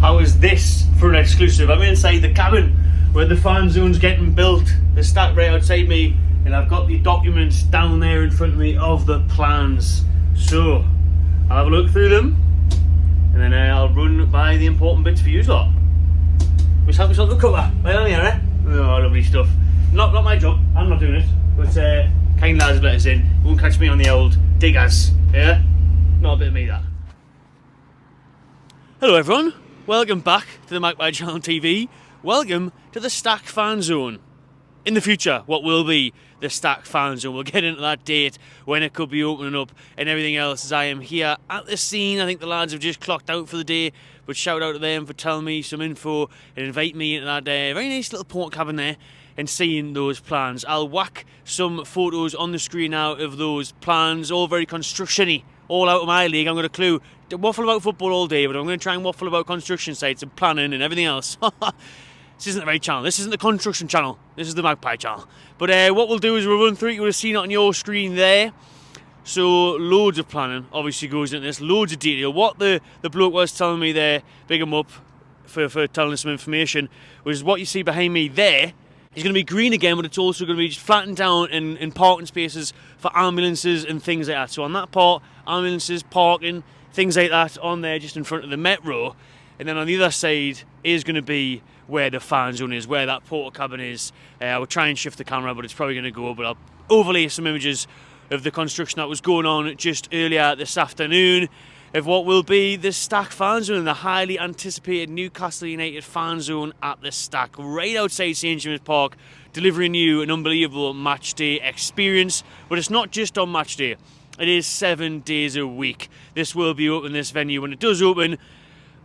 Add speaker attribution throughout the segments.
Speaker 1: how is this for an exclusive? I'm inside the cabin where the fan zone's getting built. They're stacked right outside me, and I've got the documents down there in front of me of the plans. So I'll have a look through them, and then I'll run by the important bits for you lot. Just help myself to cover. Well, on here, eh? Oh, lovely stuff. Not my job. I'm not doing it. But kind lads let us in. Won't catch me on the old diggers. Yeah? Not a bit of me, that. Hello everyone, welcome back to the Magpie Channel TV. Welcome to the Stack Fan Zone. In the future, what will be the Stack Fan Zone. We'll get into that date, when it could be opening up and everything else, as I am here at the scene. I think the lads have just clocked out for the day, but shout out to them for telling me some info and invite me into that very nice little port cabin there and seeing those plans. I'll whack some photos on the screen now of those plans, all very construction-y, all out of my league. I'm going to clue waffle about football all day, but I'm going to try and waffle about construction sites and planning and everything else. This isn't the right channel. This isn't the construction channel. This is the Magpie channel. But what we'll do is we'll run through it. You would have seen it on your screen there. So loads of planning obviously goes into this. Loads of detail. What the bloke was telling me there, big him up for telling us some information, was what you see behind me there. It's going to be green again, but it's also going to be just flattened down in parking spaces for ambulances and things like that. So on that part, ambulances, parking, things like that on there just in front of the metro. And then on the other side is going to be where the fan zone is, where that porter cabin is. I will try and shift the camera, but it's probably going to go, but I'll overlay some images of the construction that was going on just earlier this afternoon of what will be the Stack Fan Zone, the highly anticipated Newcastle United fan zone at the Stack, right outside St James's Park, delivering you an unbelievable match day experience. But it's not just on match day, it is 7 days a week. This will be open, this venue, when it does open,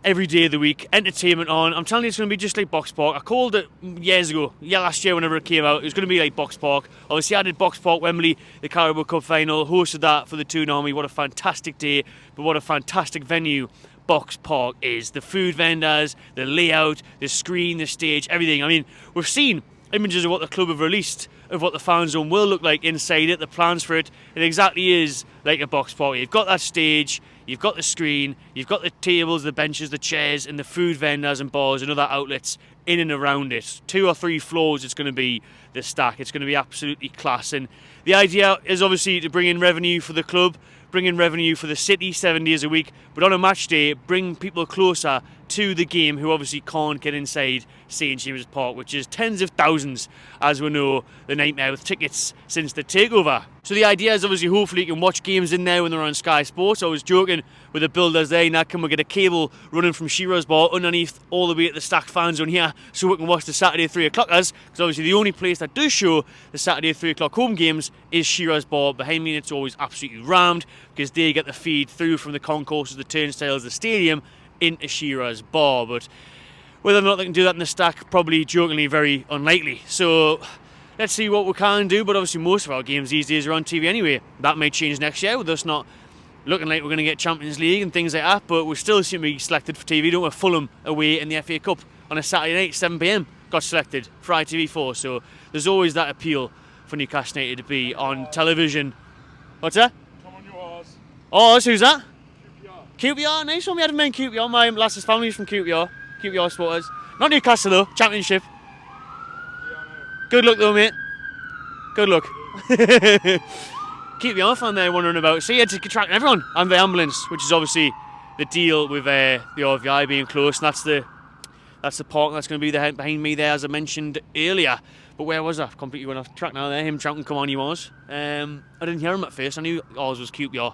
Speaker 1: every day of the week, entertainment on. I'm telling you, it's going to be just like Box Park. I called it years ago, last year whenever it came out, it was going to be like Box Park. Obviously I did Box Park Wembley, the Carabao Cup final, hosted that for the Toon Army. What a fantastic day, but what a fantastic venue Box Park is. The food vendors, the layout, the screen, the stage, everything. I mean, we've seen images of what the club have released of what the fan zone will look like inside it, the plans for it. It exactly is like a box party. You've got that stage, you've got the screen, you've got the tables, the benches, the chairs, and the food vendors and bars and other outlets in and around it. 2 or 3 floors it's going to be the Stack. It's going to be absolutely class. And the idea is obviously to bring in revenue for the club, bring in revenue for the city 7 days a week, but on a match day, bring people closer to the game who obviously can't get inside St James's Park, which is tens of thousands, as we know, the nightmare with tickets since the takeover. So the idea is obviously hopefully you can watch games in there when they're on Sky Sports. I was joking with the builders there, now can we get a cable running from Shearer's Bar underneath all the way at the Stack Fan Zone here so we can watch the Saturday 3 o'clockers, because obviously the only place that does show the Saturday 3 o'clock home games is Shearer's Bar behind me, and it's always absolutely rammed because they get the feed through from the concourses, the turnstiles, the stadium into Shearer's Bar. But whether or not they can do that in the Stack, probably jokingly very unlikely. So let's see what we can do, but obviously most of our games these days are on TV anyway. That may change next year with us not looking like we're going to get Champions League and things like that, but we still seem to be selected for TV, don't we? Fulham away in the FA Cup on a Saturday night, 7 PM, got selected for ITV4, so there's always that appeal for Newcastle United to be on television. What's that?
Speaker 2: Come on yours.
Speaker 1: Oh, who's that?
Speaker 2: QPR.
Speaker 1: QPR, nice one. We had a main QPR. My lasses family's from QPR supporters. Not Newcastle though, Championship.
Speaker 2: Yeah, I know.
Speaker 1: Good luck though, mate. Good luck. QPR fan there wondering about. So yeah, to attract everyone and the ambulance, which is obviously the deal with the RVI being close, and that's the park that's going to be behind me there, as I mentioned earlier. But where was I? Completely went off track now there. Him shouting, come on, he was. I didn't hear him at first. I knew ours was QPR.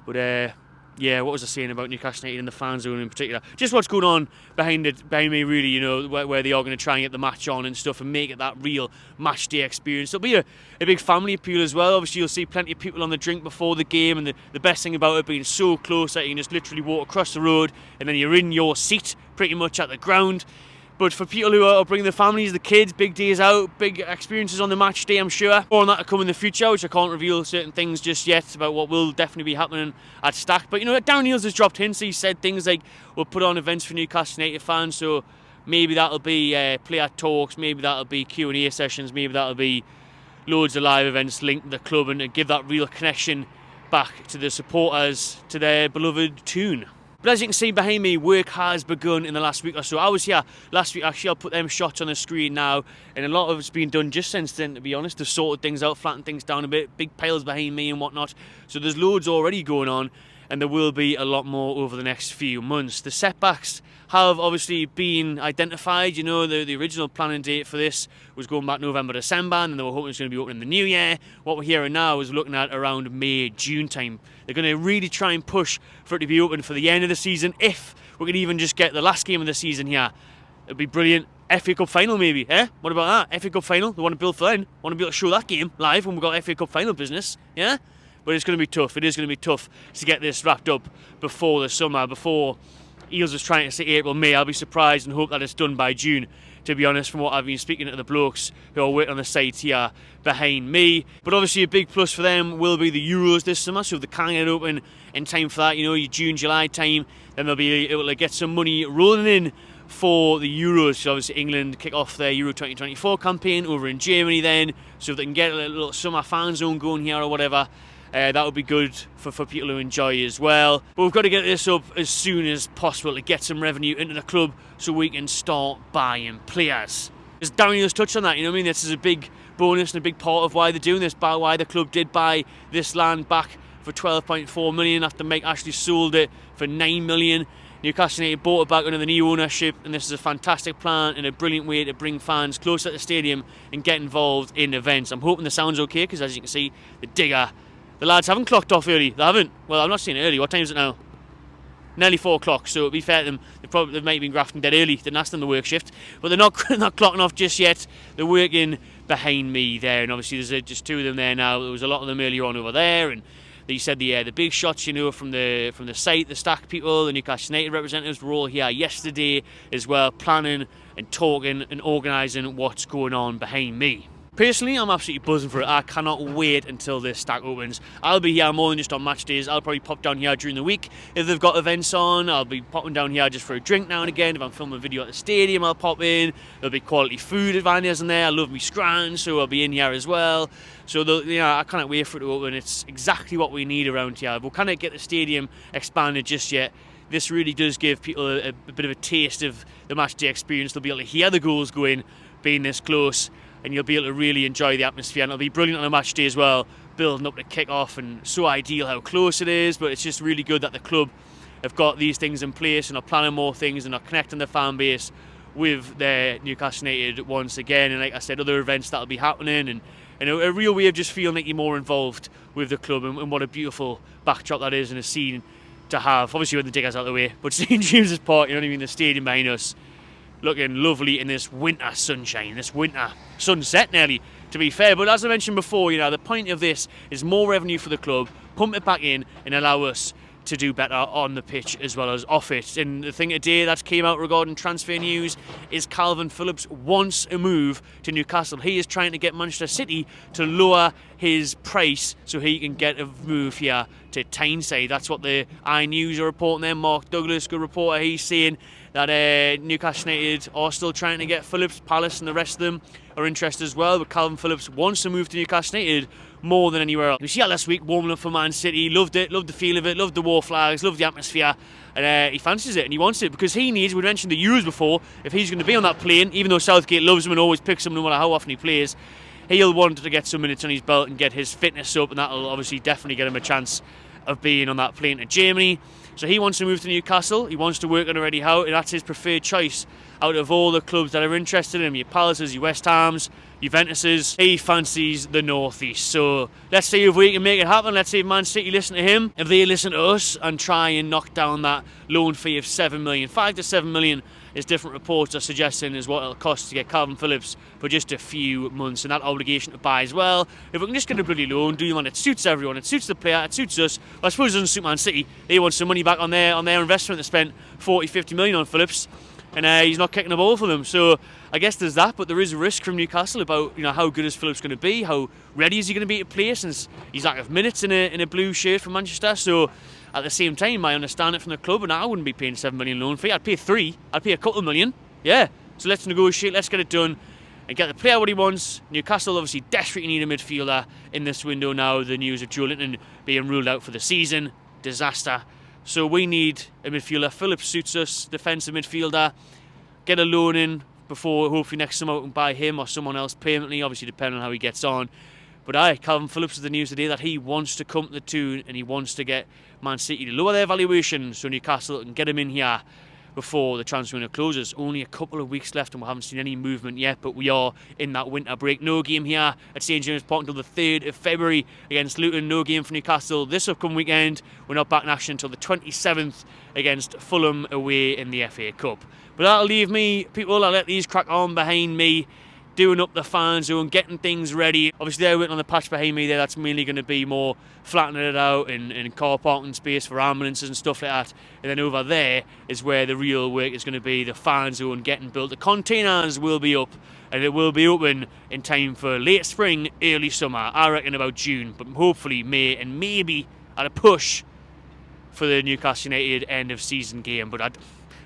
Speaker 1: But yeah, what was I saying about Newcastle United and the fan zone in particular? Just what's going on behind me, really, you know, where they are going to try and get the match on and stuff and make it that real match day experience. There'll be a big family appeal as well. Obviously, you'll see plenty of people on the drink before the game, and the best thing about it being so close that you can just literally walk across the road and then you're in your seat pretty much at the ground. But for people who are bringing their families, the kids, big days out, big experiences on the match day, I'm sure. More on that to come in the future, which I can't reveal certain things just yet about what will definitely be happening at Stack. But, you know, Darren Neils has dropped hints. He said things like, we'll put on events for Newcastle United fans, so maybe that'll be player talks, maybe that'll be Q&A sessions, maybe that'll be loads of live events linked to the club and to give that real connection back to the supporters, to their beloved Toon. But as you can see behind me, work has begun in the last week or so. I was here last week, actually. I'll put them shots on the screen now, and a lot of it's been done just since then, to be honest. They've sorted things out, flattened things down a bit, big piles behind me and whatnot. So there's loads already going on, and there will be a lot more over the next few months. The setbacks have obviously been identified. You know, the original planning date for this was going back November, December, and they were hoping it was going to be open in the new year. What we're hearing now is looking at around May, June time. They're going to really try and push for it to be open for the end of the season. If we could even just get the last game of the season here, it'd be brilliant. FA Cup final maybe, eh? What about that? FA Cup final, they want to build for then. Want to be able to show that game live when we've got FA Cup final business, yeah? But it's going to be tough. It is going to be tough to get this wrapped up before the summer, before Eels was trying to say April, May. I'll be surprised and hope that it's done by June, to be honest, from what I've been speaking to the blokes who are working on the site here behind me. But obviously a big plus for them will be the Euros this summer, so if they can get it open in time for that, you know, your June, July time, then they'll be able to get some money rolling in for the Euros. So obviously England kick off their Euro 2024 campaign over in Germany then, so if they can get a little summer fan zone going here or whatever, that would be good for people to enjoy as well. But we've got to get this up as soon as possible to get some revenue into the club so we can start buying players. As Daniel's touched on that, you know what I mean? This is a big bonus and a big part of why they're doing this, by why the club did buy this land back for 12.4 million after Mike Ashley sold it for 9 million. Newcastle United bought it back under the new ownership, and this is a fantastic plan and a brilliant way to bring fans closer to the stadium and get involved in events. I'm hoping the sound's okay, because as you can see, the lads haven't clocked off early. They haven't. Well, I'm not saying early. What time is it now? Nearly 4 o'clock. So to be fair to them, they might have been grafting dead early. Didn't ask them the work shift, but they're not clocking off just yet. They're working behind me there, and obviously there's just 2 of them there now. There was a lot of them earlier on over there, and they said the big shots, you know, from the site, the Stack people, the Newcastle United representatives were all here yesterday as well, planning and talking and organising what's going on behind me. Personally, I'm absolutely buzzing for it. I cannot wait until this Stack opens. I'll be here more than just on match days. I'll probably pop down here during the week if they've got events on. I'll be popping down here just for a drink now and again. If I'm filming a video at the stadium, I'll pop in. There'll be quality food advantages in there. I love me scran, so I'll be in here as well. So I can't wait for it to open. It's exactly what we need around here. We can't get the stadium expanded just yet. This really does give people a bit of a taste of the match day experience. They'll be able to hear the goals go in, being this close, and you'll be able to really enjoy the atmosphere, and it'll be brilliant on a match day as well, building up to kick-off, and so ideal how close it is. But it's just really good that the club have got these things in place and are planning more things and are connecting the fan base with their Newcastle United once again. And like I said, other events that'll be happening, and a real way of just feeling like you're more involved with the club, and what a beautiful backdrop that is and a scene to have. Obviously when the diggers out of the way, but seeing James's Park, you know what I mean, the stadium behind us, looking lovely in this winter sunshine, this winter sunset nearly, to be fair. But as I mentioned before, you know, the point of this is more revenue for the club, pump it back in and allow us to do better on the pitch as well as off it. And the thing today that came out regarding transfer news is Calvin Phillips wants a move to Newcastle. He is trying to get Manchester City to lower his price so he can get a move here to Tyneside. That's what the iNews are reporting there. Mark Douglas, good reporter, he's saying that Newcastle United are still trying to get Phillips. Palace and the rest of them are interested as well, but Calvin Phillips wants to move to Newcastle United more than anywhere else. We see that last week, warming up for Man City, loved it, loved the feel of it, loved the war flags, loved the atmosphere, and he fancies it and he wants it because he needs, we mentioned the Euros before, if he's going to be on that plane, even though Southgate loves him and always picks him no matter how often he plays, he'll want to get some minutes on his belt and get his fitness up, and that'll obviously definitely get him a chance of being on that plane to Germany. So he wants to move to Newcastle, he wants to work on Eddie Howe, and that's his preferred choice out of all the clubs that are interested in him, your Palaces, your West Hams, Juventuses. He fancies the North East. So let's see if we can make it happen. Let's see if Man City listen to him, if they listen to us and try and knock down that loan fee of 7 million. 5 to 7 million is different reports are suggesting is what it'll cost to get Calvin Phillips for just a few months, and that obligation to buy as well. If we can just get a bloody loan, do one that suits everyone, it suits the player, it suits us. Well, I suppose it doesn't suit Man City. They want some money back on their investment. They spent 40-50 million on Phillips, and he's not kicking the ball for them. So I guess there's that, but there is a risk from Newcastle about, you know, how good is Phillips going to be, how ready is he going to be to play since he's active minutes in a blue shirt for Manchester. So at the same time, I understand it from the club, and I wouldn't be paying 7 million loan fee. I'd pay 3. I'd pay a couple of million. Yeah. So let's negotiate. Let's get it done and get the player what he wants. Newcastle obviously desperately need a midfielder in this window now. The news of Joe Linton being ruled out for the season. Disaster So we need a midfielder. Phillips suits us, defensive midfielder. Get a loan in before hopefully next summer we can buy him or someone else permanently, obviously depending on how he gets on. But Calvin Phillips with the news today that he wants to come to the Toon and he wants to get Man City to lower their valuation so Newcastle can get him in here before the transfer window closes. Only a couple of weeks left and we haven't seen any movement yet, but we are in that winter break. No game here at St James Park until the 3rd of February against Luton. No game for Newcastle this upcoming weekend. We're not back in action until the 27th against Fulham away in the FA Cup. But that'll leave me, people. I'll let these crack on behind me, doing up the fan zone, getting things ready. Obviously they're working on the patch behind me there, that's mainly going to be more flattening it out and car parking space for ambulances and stuff like that. And then over there is where the real work is going to be, the fan zone getting built. The containers will be up and it will be open in time for late spring, early summer. I reckon about June, but hopefully May, and maybe at a push for the Newcastle United end of season game. But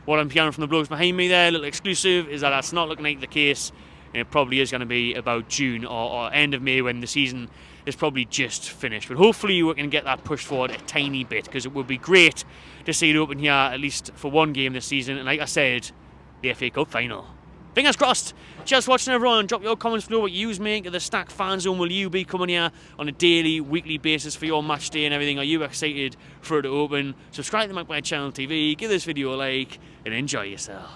Speaker 1: what I'm hearing from the blokes behind me there, a little exclusive, is that that's not looking like the case. And it probably is going to be about June or end of May when the season is probably just finished. But hopefully we can get that pushed forward a tiny bit, because it would be great to see it open here at least for one game this season. And like I said, the FA Cup final. Fingers crossed. Cheers for watching, everyone. Drop your comments below what you make of the Stack Fan Zone. Will you be coming here on a daily, weekly basis for your match day and everything? Are you excited for it to open? Subscribe to my channel TV, give this video a like, and enjoy yourself.